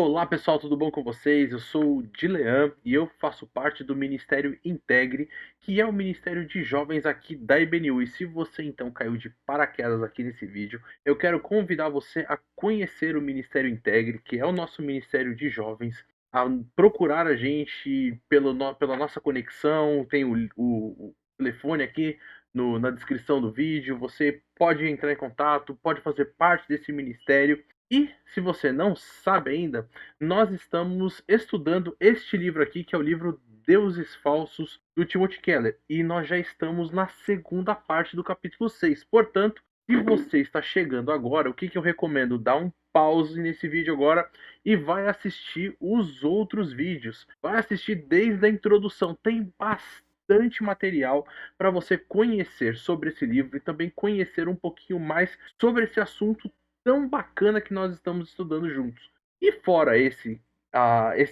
Olá pessoal, tudo bom com vocês? Eu sou o Dilean e eu faço parte do Ministério Integre, que é o Ministério de Jovens aqui da IBNU. E se você então caiu de paraquedas aqui nesse vídeo, eu quero convidar você a conhecer o Ministério Integre, que é o nosso Ministério de Jovens, a procurar a gente pela nossa conexão, tem o telefone aqui na descrição do vídeo, você pode entrar em contato, pode fazer parte desse ministério. E se você não sabe ainda, nós estamos estudando este livro aqui, que é o livro Deuses Falsos, do Timothy Keller. E nós já estamos na segunda parte do capítulo 6. Portanto, se você está chegando agora, o que eu recomendo? Dá um pause nesse vídeo agora e vai assistir os outros vídeos. Vai assistir desde a introdução. Tem bastante material para você conhecer sobre esse livro e também conhecer um pouquinho mais sobre esse assunto tão bacana que nós estamos estudando juntos. E fora esse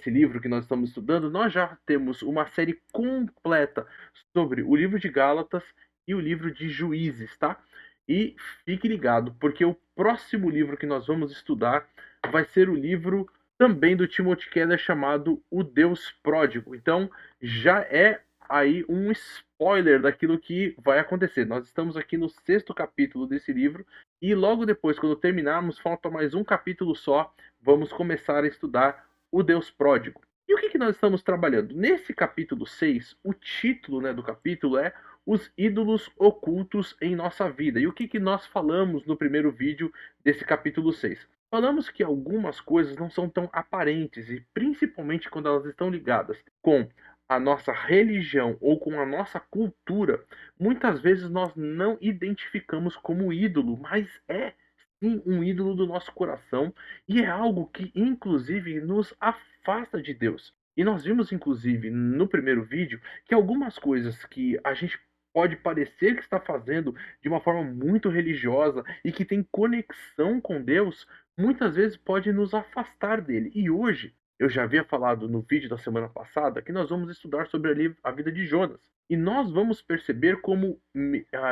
livro que nós estamos estudando, nós já temos uma série completa sobre o livro de Gálatas e o livro de Juízes, tá? E fique ligado, porque o próximo livro que nós vamos estudar vai ser o livro também do Timothy Keller chamado O Deus Pródigo. Então já é aí um spoiler daquilo que vai acontecer. Nós estamos aqui no sexto capítulo desse livro e logo depois, quando terminarmos, falta mais um capítulo só, vamos começar a estudar o Deus Pródigo. E o que nós estamos trabalhando? Nesse capítulo 6, o título, do capítulo é Os Ídolos Ocultos em Nossa Vida. E o que nós falamos no primeiro vídeo desse capítulo 6? Falamos que algumas coisas não são tão aparentes, e principalmente quando elas estão ligadas com a nossa religião ou com a nossa cultura, muitas vezes nós não identificamos como ídolo, mas é sim um ídolo do nosso coração e é algo que inclusive nos afasta de Deus. E nós vimos inclusive no primeiro vídeo que algumas coisas que a gente pode parecer que está fazendo de uma forma muito religiosa e que tem conexão com Deus, muitas vezes pode nos afastar dele. E hoje eu já havia falado no vídeo da semana passada que nós vamos estudar sobre a vida de Jonas. E nós vamos perceber como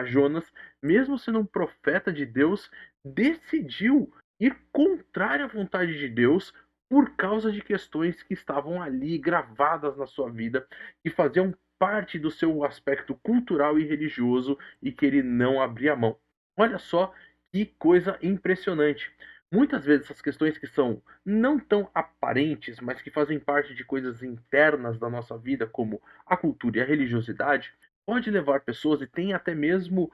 Jonas, mesmo sendo um profeta de Deus, decidiu ir contrário à vontade de Deus por causa de questões que estavam ali gravadas na sua vida, que faziam parte do seu aspecto cultural e religioso e que ele não abria mão. Olha só que coisa impressionante. Muitas vezes essas questões que são não tão aparentes, mas que fazem parte de coisas internas da nossa vida, como a cultura e a religiosidade, pode levar pessoas e tem até mesmo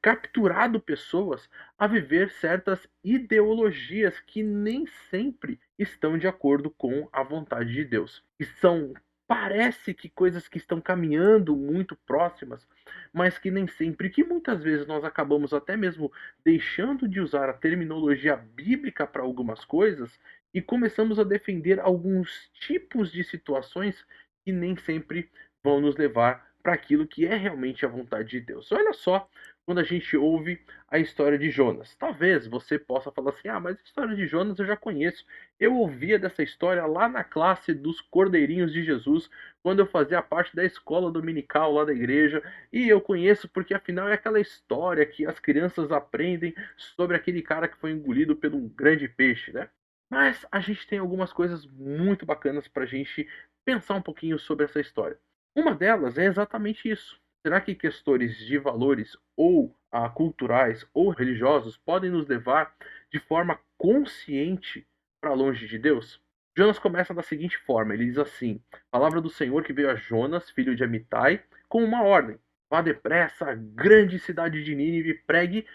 capturado pessoas a viver certas ideologias que nem sempre estão de acordo com a vontade de Deus. E são parece que coisas que estão caminhando muito próximas, mas que nem sempre, que muitas vezes nós acabamos até mesmo deixando de usar a terminologia bíblica para algumas coisas e começamos a defender alguns tipos de situações que nem sempre vão nos levar para aquilo que é realmente a vontade de Deus. Olha só, quando a gente ouve a história de Jonas. Talvez você possa falar assim: ah, mas a história de Jonas eu já conheço. Eu ouvia dessa história lá na classe dos Cordeirinhos de Jesus, quando eu fazia parte da escola dominical lá da igreja, e eu conheço porque afinal é aquela história que as crianças aprendem sobre aquele cara que foi engolido por um grande peixe, né? Mas a gente tem algumas coisas muito bacanas para a gente pensar um pouquinho sobre essa história. Uma delas é exatamente isso. Será que questões de valores ou culturais ou religiosos podem nos levar de forma consciente para longe de Deus? Jonas começa da seguinte forma: ele diz assim: Palavra do Senhor que veio a Jonas, filho de Amitai, com uma ordem: vá depressa à grande cidade de Nínive e pregue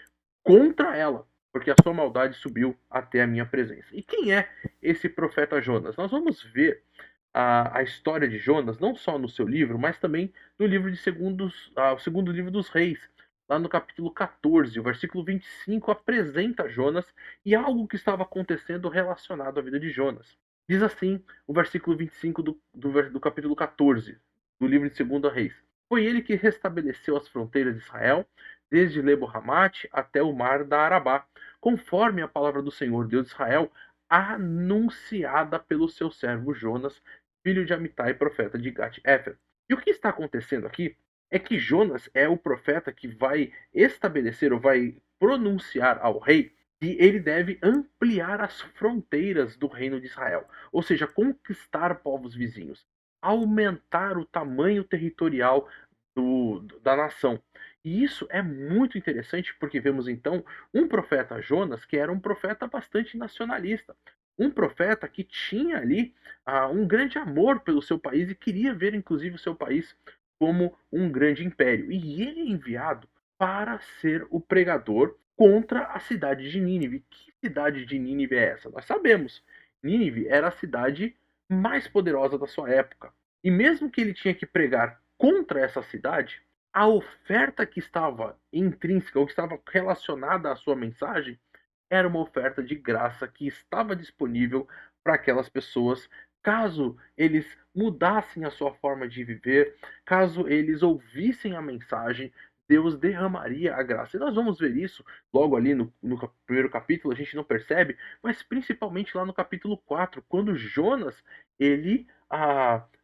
contra ela, porque a sua maldade subiu até a minha presença. E quem é esse profeta Jonas? Nós vamos ver a história de Jonas, não só no seu livro, mas também no livro de o segundo livro dos reis. Lá no capítulo 14, o versículo 25 apresenta Jonas e algo que estava acontecendo relacionado à vida de Jonas. Diz assim o versículo 25 do capítulo 14 do livro de 2 Reis. Foi ele que restabeleceu as fronteiras de Israel, desde Lebo-Hamate até o mar da Arabá, conforme a palavra do Senhor, Deus de Israel, anunciada pelo seu servo Jonas, filho de Amitai, profeta de Gat-Hefer. E o que está acontecendo aqui é que Jonas é o profeta que vai estabelecer ou vai pronunciar ao rei E ele deve ampliar as fronteiras do reino de Israel, ou seja, conquistar povos vizinhos, aumentar o tamanho territorial da nação. E isso é muito interessante porque vemos então um profeta Jonas que era um profeta bastante nacionalista, um profeta que tinha ali um grande amor pelo seu país e queria ver inclusive o seu país como um grande império. E ele é enviado para ser o pregador contra a cidade de Nínive. Que cidade de Nínive é essa? Nós sabemos. Nínive era a cidade mais poderosa da sua época. E mesmo que ele tinha que pregar contra essa cidade, a oferta que estava intrínseca ou que estava relacionada à sua mensagem era uma oferta de graça que estava disponível para aquelas pessoas, caso eles mudassem a sua forma de viver, caso eles ouvissem a mensagem, Deus derramaria a graça. E nós vamos ver isso logo ali no primeiro capítulo, a gente não percebe, mas principalmente lá no capítulo 4, quando Jonas, ele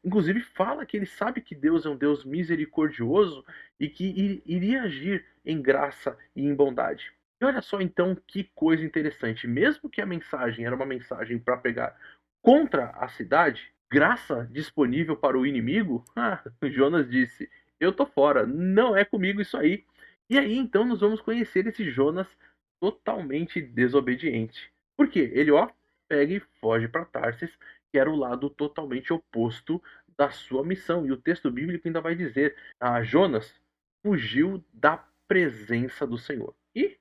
inclusive fala que ele sabe que Deus é um Deus misericordioso e que iria agir em graça e em bondade. E olha só então que coisa interessante, mesmo que a mensagem era uma mensagem para pegar contra a cidade, graça disponível para o inimigo, Jonas disse: eu tô fora, não é comigo isso aí. E aí então nós vamos conhecer esse Jonas totalmente desobediente. Por quê? Ele pega e foge para Tarsis, que era o lado totalmente oposto da sua missão. E o texto bíblico ainda vai dizer: Jonas fugiu da presença do Senhor. E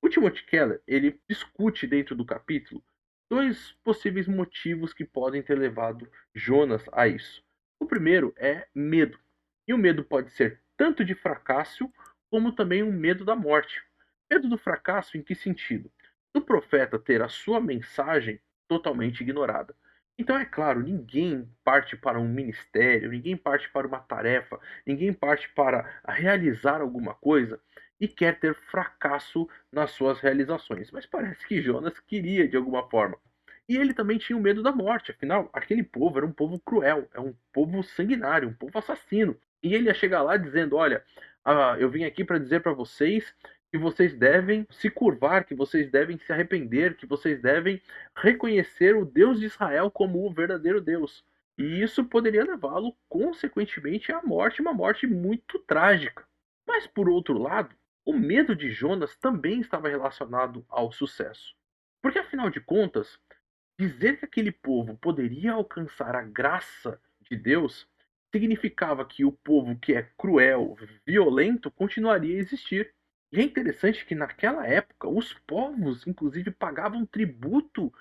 o Timothy Keller, ele discute dentro do capítulo dois possíveis motivos que podem ter levado Jonas a isso. O primeiro é medo. E o medo pode ser tanto de fracasso, como também um medo da morte. Medo do fracasso em que sentido? Do profeta ter a sua mensagem totalmente ignorada. Então, é claro, ninguém parte para um ministério, ninguém parte para uma tarefa, ninguém parte para realizar alguma coisa e quer ter fracasso nas suas realizações. Mas parece que Jonas queria de alguma forma. E ele também tinha o medo da morte, afinal, aquele povo era um povo cruel, é um povo sanguinário, um povo assassino. E ele ia chegar lá dizendo: olha, eu vim aqui para dizer para vocês que vocês devem se curvar, que vocês devem se arrepender, que vocês devem reconhecer o Deus de Israel como o verdadeiro Deus. E isso poderia levá-lo, consequentemente, à morte, uma morte muito trágica. Mas, por outro lado, o medo de Jonas também estava relacionado ao sucesso. Porque, afinal de contas, dizer que aquele povo poderia alcançar a graça de Deus significava que o povo que é cruel, violento, continuaria a existir. E é interessante que naquela época os povos, inclusive, pagavam tributo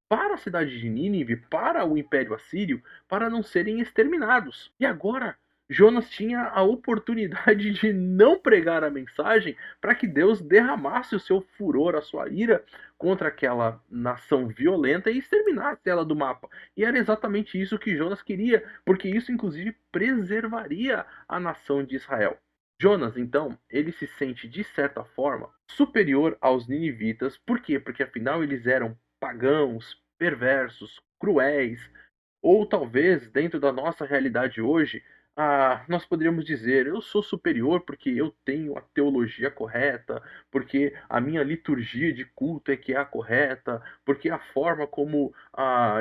para a cidade de Nínive, para o Império Assírio, para não serem exterminados. E agora Jonas tinha a oportunidade de não pregar a mensagem para que Deus derramasse o seu furor, a sua ira contra aquela nação violenta e exterminasse ela do mapa. E era exatamente isso que Jonas queria, porque isso inclusive preservaria a nação de Israel. Jonas, então, ele se sente de certa forma superior aos ninivitas. Por quê? Porque afinal eles eram pagãos, perversos, cruéis, ou talvez dentro da nossa realidade hoje, nós poderíamos dizer: eu sou superior porque eu tenho a teologia correta, porque a minha liturgia de culto é que é a correta, porque a forma como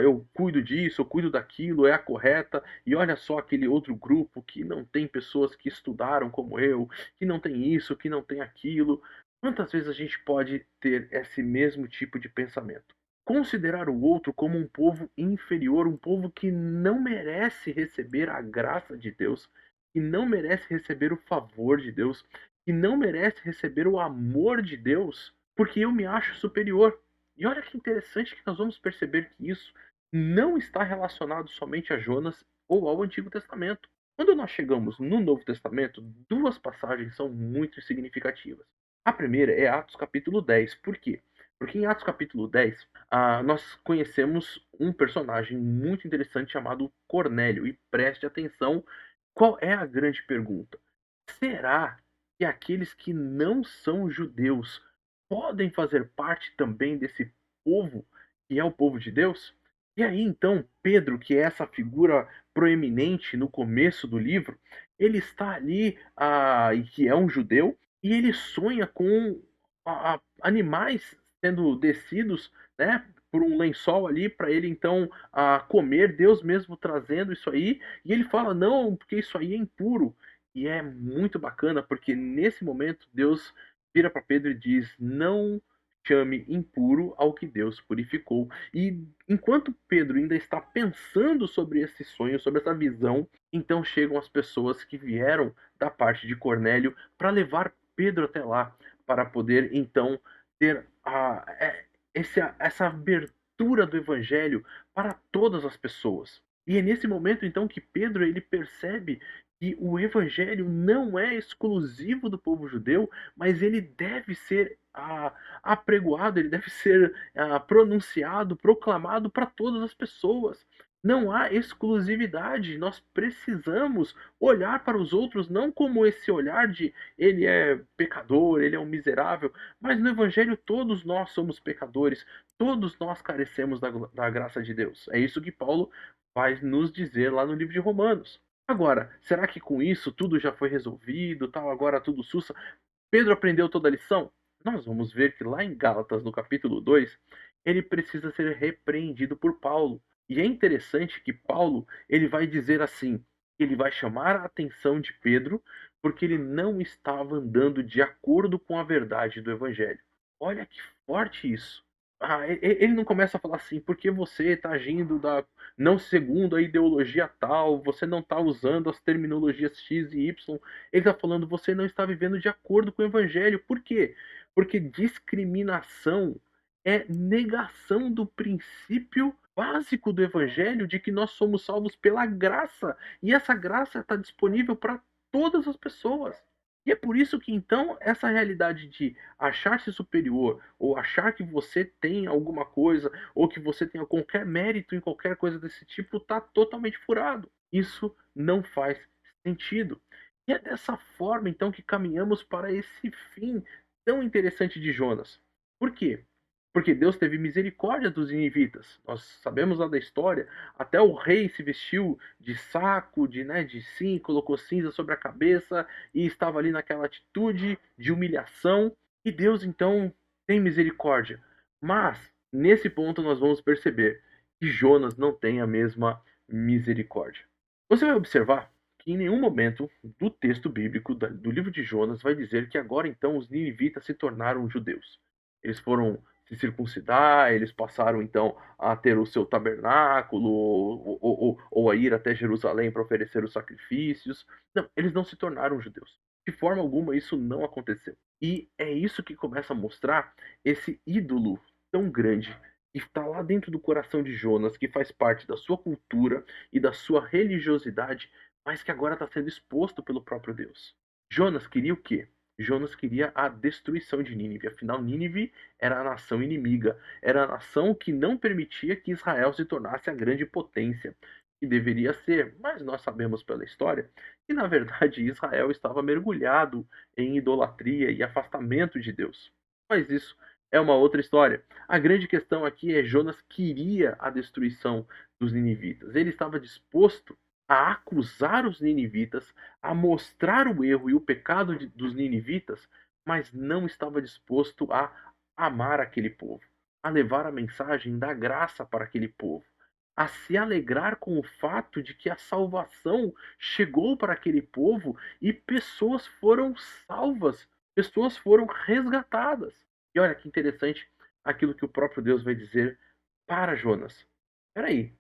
eu cuido disso, eu cuido daquilo é a correta, e olha só aquele outro grupo que não tem pessoas que estudaram como eu, que não tem isso, que não tem aquilo. Quantas vezes a gente pode ter esse mesmo tipo de pensamento? Considerar o outro como um povo inferior, um povo que não merece receber a graça de Deus, que não merece receber o favor de Deus, que não merece receber o amor de Deus, porque eu me acho superior. E olha que interessante que nós vamos perceber que isso não está relacionado somente a Jonas ou ao Antigo Testamento. Quando nós chegamos no Novo Testamento, duas passagens são muito significativas. A primeira é Atos capítulo 10. Por quê? Porque em Atos capítulo 10, nós conhecemos um personagem muito interessante chamado Cornélio. E preste atenção, qual é a grande pergunta? Será que aqueles que não são judeus podem fazer parte também desse povo que é o povo de Deus? E aí então Pedro, que é essa figura proeminente no começo do livro, ele está ali, e que é um judeu, e ele sonha com animais sendo descidos, né, por um lençol ali para ele então comer, Deus mesmo trazendo isso aí, e ele fala: "Não, porque isso aí é impuro". E é muito bacana, porque nesse momento Deus vira para Pedro e diz: "Não chame impuro ao que Deus purificou". E enquanto Pedro ainda está pensando sobre esse sonho, sobre essa visão, então chegam as pessoas que vieram da parte de Cornélio para levar Pedro até lá, para poder então ter essa abertura do evangelho para todas as pessoas. E é nesse momento então que Pedro ele percebe que o evangelho não é exclusivo do povo judeu, mas ele deve ser apregoado, ele deve ser pronunciado, proclamado para todas as pessoas. Não há exclusividade, nós precisamos olhar para os outros não como esse olhar de ele é pecador, ele é um miserável, mas no Evangelho todos nós somos pecadores, todos nós carecemos da graça de Deus. É isso que Paulo vai nos dizer lá no livro de Romanos. Agora, será que com isso tudo já foi resolvido, tal, agora tudo sussa? Pedro aprendeu toda a lição? Nós vamos ver que lá em Gálatas, no capítulo 2, ele precisa ser repreendido por Paulo. E é interessante que Paulo, ele vai dizer assim, ele vai chamar a atenção de Pedro porque ele não estava andando de acordo com a verdade do evangelho. Olha que forte isso. Ele não começa a falar assim, porque você está agindo não segundo a ideologia tal, você não está usando as terminologias X e Y. Ele está falando, você não está vivendo de acordo com o evangelho. Por quê? Porque discriminação é negação do princípio básico do evangelho de que nós somos salvos pela graça. E essa graça está disponível para todas as pessoas. E é por isso que então essa realidade de achar-se superior ou achar que você tem alguma coisa ou que você tenha qualquer mérito em qualquer coisa desse tipo está totalmente furado. Isso não faz sentido. E é dessa forma então que caminhamos para esse fim tão interessante de Jonas. Por quê? Porque Deus teve misericórdia dos ninivitas. Nós sabemos lá da história, até o rei se vestiu de saco, de sim, colocou cinza sobre a cabeça e estava ali naquela atitude de humilhação. E Deus então tem misericórdia. Mas nesse ponto nós vamos perceber que Jonas não tem a mesma misericórdia. Você vai observar que em nenhum momento do texto bíblico do livro de Jonas vai dizer que agora então os ninivitas se tornaram judeus. Eles foram se circuncidar, eles passaram então a ter o seu tabernáculo ou a ir até Jerusalém para oferecer os sacrifícios. Não, eles não se tornaram judeus. De forma alguma isso não aconteceu. E é isso que começa a mostrar esse ídolo tão grande que está lá dentro do coração de Jonas, que faz parte da sua cultura e da sua religiosidade, mas que agora está sendo exposto pelo próprio Deus. Jonas queria o quê? Jonas queria a destruição de Nínive. Afinal, Nínive era a nação inimiga, era a nação que não permitia que Israel se tornasse a grande potência que deveria ser. Mas nós sabemos pela história que, na verdade, Israel estava mergulhado em idolatria e afastamento de Deus. Mas isso é uma outra história. A grande questão aqui é Jonas queria a destruição dos ninivitas. Ele estava disposto a acusar os ninivitas, a mostrar o erro e o pecado dos ninivitas, mas não estava disposto a amar aquele povo, a levar a mensagem da graça para aquele povo, a se alegrar com o fato de que a salvação chegou para aquele povo e pessoas foram salvas, pessoas foram resgatadas. E olha que interessante aquilo que o próprio Deus vai dizer para Jonas. Espera aí,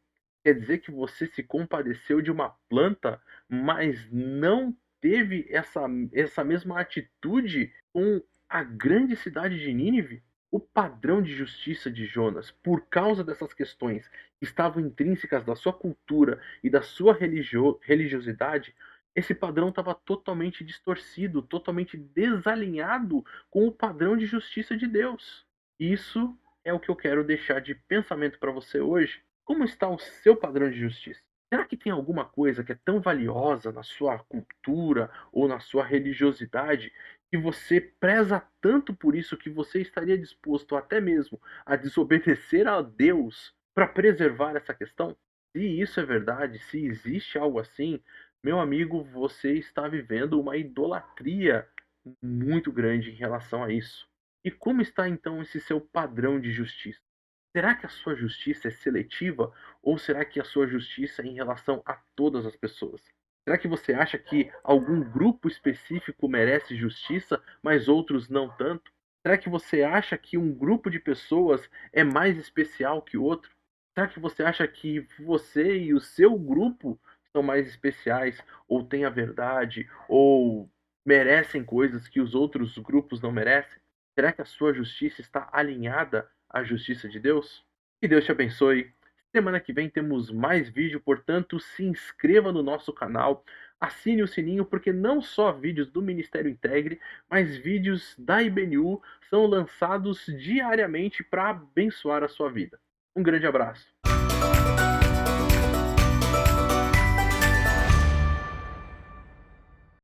quer dizer que você se compadeceu de uma planta, mas não teve essa mesma atitude com a grande cidade de Nínive? O padrão de justiça de Jonas, por causa dessas questões que estavam intrínsecas da sua cultura e da sua religiosidade, esse padrão estava totalmente distorcido, totalmente desalinhado com o padrão de justiça de Deus. Isso é o que eu quero deixar de pensamento para você hoje. Como está o seu padrão de justiça? Será que tem alguma coisa que é tão valiosa na sua cultura ou na sua religiosidade que você preza tanto por isso que você estaria disposto até mesmo a desobedecer a Deus para preservar essa questão? Se isso é verdade, se existe algo assim, meu amigo, você está vivendo uma idolatria muito grande em relação a isso. E como está então esse seu padrão de justiça? Será que a sua justiça é seletiva ou será que a sua justiça é em relação a todas as pessoas? Será que você acha que algum grupo específico merece justiça, mas outros não tanto? Será que você acha que um grupo de pessoas é mais especial que o outro? Será que você acha que você e o seu grupo são mais especiais, ou têm a verdade, ou merecem coisas que os outros grupos não merecem? Será que a sua justiça está alinhada à justiça de Deus? Que Deus te abençoe. Semana que vem temos mais vídeo, portanto, se inscreva no nosso canal, assine o sininho, porque não só vídeos do Ministério Integre, mas vídeos da IBNU são lançados diariamente para abençoar a sua vida. Um grande abraço.